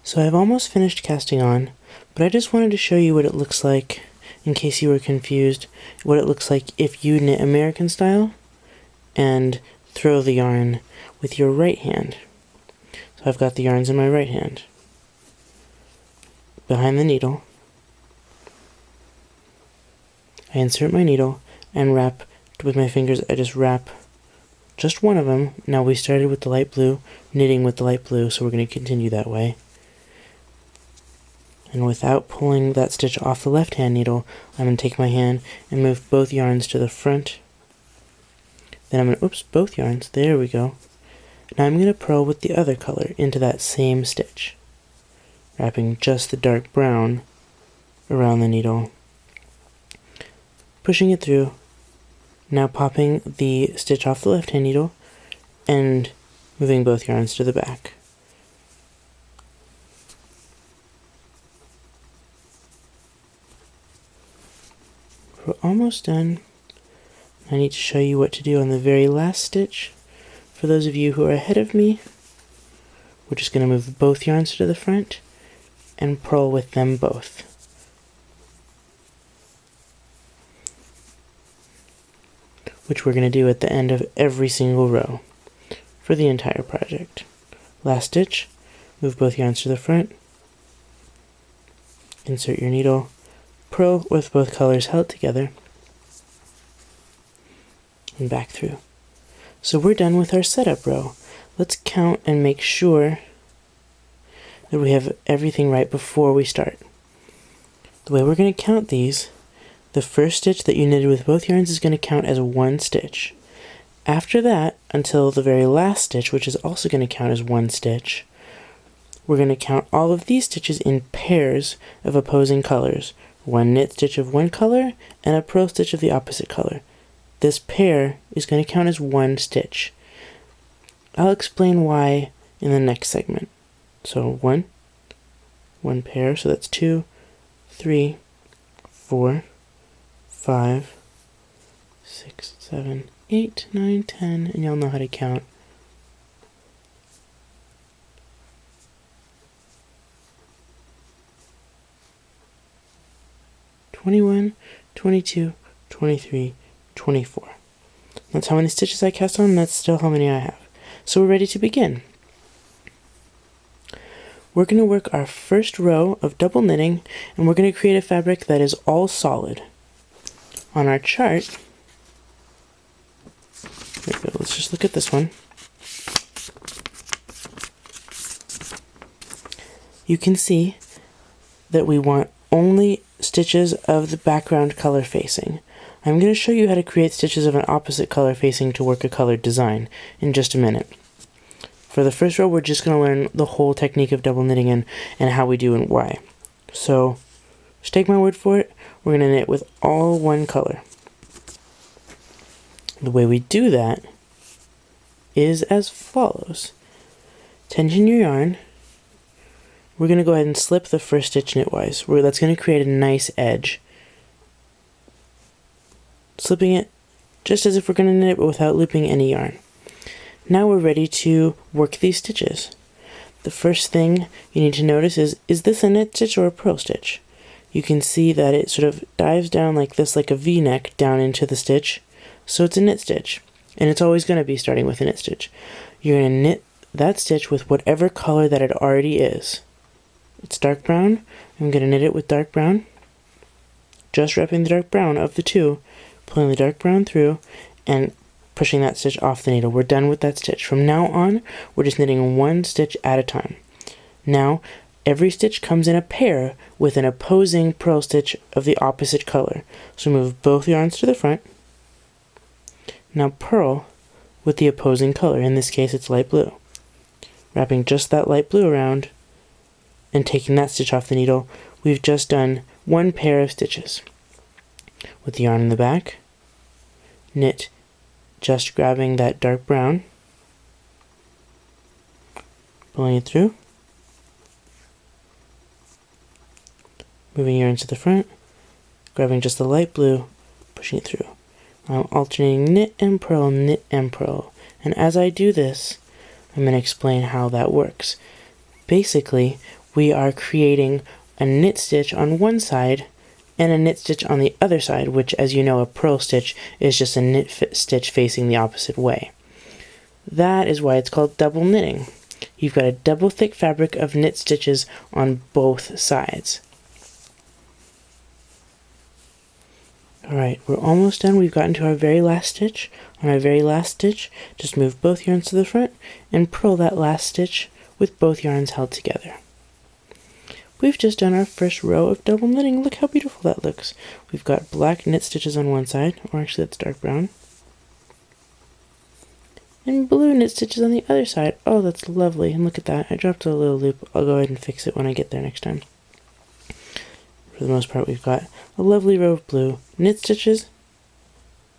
So I've almost finished casting on, but I just wanted to show you what it looks like, in case you were confused, what it looks like if you knit American style and throw the yarn with your right hand. So I've got the yarns in my right hand, behind the needle. I insert my needle and wrap with my fingers. I just wrap just one of them. Now we started with the light blue, knitting with the light blue, so we're going to continue that way. And without pulling that stitch off the left hand needle, I'm going to take my hand and move both yarns to the front. Then I'm going to, oops, both yarns, there we go. Now I'm going to purl with the other color into that same stitch, wrapping just the dark brown around the needle, pushing it through, now popping the stitch off the left hand needle and moving both yarns to the back. We're almost done. I need to show you what to do on the very last stitch. For those of you who are ahead of me, we're just going to move both yarns to the front and purl with them both. Which we're going to do at the end of every single row for the entire project. Last stitch, move both yarns to the front, insert your needle, purl with both colors held together, and back through. So we're done with our setup row. Let's count and make sure that we have everything right before we start. The way we're going to count these, the first stitch that you knitted with both yarns is going to count as one stitch. After that, until the very last stitch, which is also going to count as one stitch, we're going to count all of these stitches in pairs of opposing colors. One knit stitch of one color and a purl stitch of the opposite color. This pair is going to count as one stitch. I'll explain why in the next segment. So one pair, so that's 2, 3, 4, 5, 6, 7, 8, 9, 10, and y'all know how to count. (21, 22, 23, 24). That's how many stitches I cast on, and that's still how many I have. So we're ready to begin. We're going to work our first row of double knitting, and we're going to create a fabric that is all solid. On our chart, there we go, let's just look at this one. You can see that we want only stitches of the background color facing. I'm going to show you how to create stitches of an opposite color facing to work a colored design in just a minute. For the first row, we're just going to learn the whole technique of double knitting and how we do and why. So, just take my word for it, we're going to knit with all one color. The way we do that is as follows. Tension your yarn. We're going to go ahead and slip the first stitch knitwise. That's going to create a nice edge. Slipping it just as if we're going to knit it but without looping any yarn. Now we're ready to work these stitches. The first thing you need to notice is this a knit stitch or a purl stitch? You can see that it sort of dives down like this, like a V-neck down into the stitch. So it's a knit stitch, and it's always going to be starting with a knit stitch. You're going to knit that stitch with whatever color that it already is. It's dark brown. I'm going to knit it with dark brown. Just wrapping the dark brown of the two, pulling the dark brown through, and pushing that stitch off the needle. We're done with that stitch. From now on, we're just knitting one stitch at a time. Now, every stitch comes in a pair with an opposing purl stitch of the opposite color. So move both yarns to the front. Now purl with the opposing color. In this case, it's light blue. Wrapping just that light blue around and taking that stitch off the needle, we've just done one pair of stitches. With the yarn in the back, knit just grabbing that dark brown, pulling it through, moving yarn to the front, grabbing just the light blue, pushing it through. I'm alternating knit and purl, and as I do this, I'm going to explain how that works. Basically, we are creating a knit stitch on one side and a knit stitch on the other side, which, as you know, a purl stitch is just a knit stitch facing the opposite way. That is why it's called double knitting. You've got a double thick fabric of knit stitches on both sides. Alright, we're almost done. We've gotten to our very last stitch. On our very last stitch, just move both yarns to the front and purl that last stitch with both yarns held together. We've just done our first row of double knitting. Look how beautiful that looks. We've got black knit stitches on one side, or actually that's dark brown, and blue knit stitches on the other side. Oh, that's lovely. And look at that. I dropped a little loop. I'll go ahead and fix it when I get there next time. For the most part, we've got a lovely row of blue knit stitches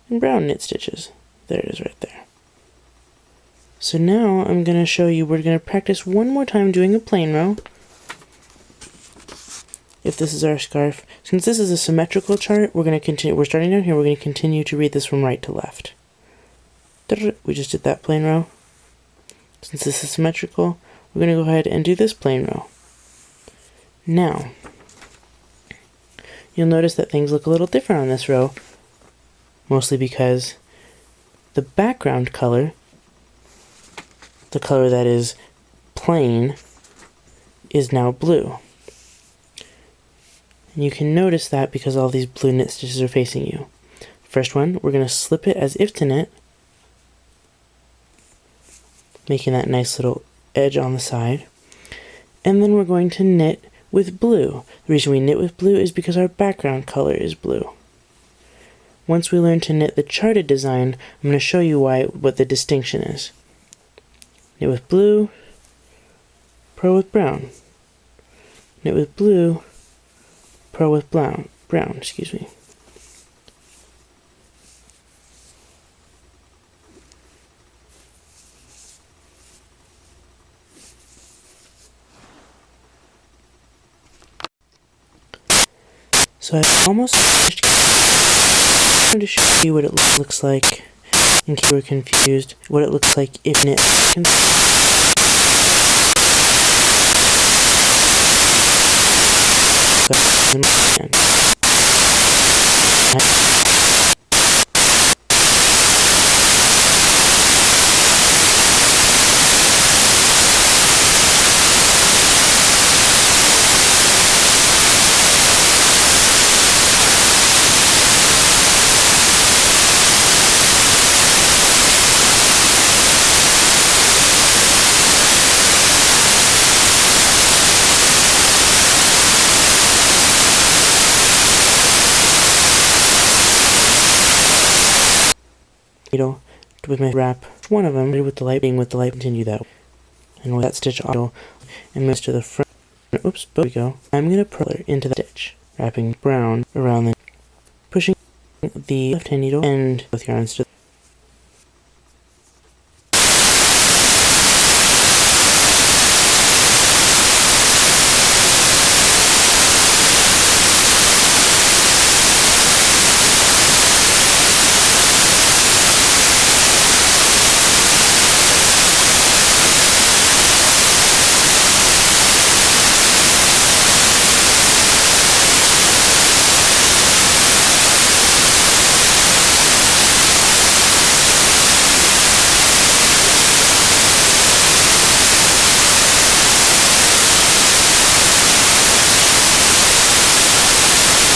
and brown knit stitches. There it is right there. So now I'm going to show you, we're going to practice one more time doing a plain row. If this is our scarf, since this is a symmetrical chart, we're going to continue. We're starting down here. We're going to continue to read this from right to left. We just did that plain row. Since this is symmetrical, we're going to go ahead and do this plain row. Now, you'll notice that things look a little different on this row, mostly because the background color, the color that is plain, is now blue. And you can notice that because all these blue knit stitches are facing you. First one, we're going to slip it as if to knit, making that nice little edge on the side. And then we're going to knit with blue. The reason we knit with blue is because our background color is blue. Once we learn to knit the charted design, I'm going to show you what the distinction is. Knit with blue, purl with brown. Knit with blue, purl with brown, excuse me. So I've almost finished. I wanted to show you what it looks like, in case you were confused, what it looks like if knit. Needle with my wrap. One of them with the light, continue that, and with that stitch auto, and moves to the front. Oops, there we go. I'm gonna purl it into the stitch, wrapping brown around the, pushing the left hand needle and both yarns to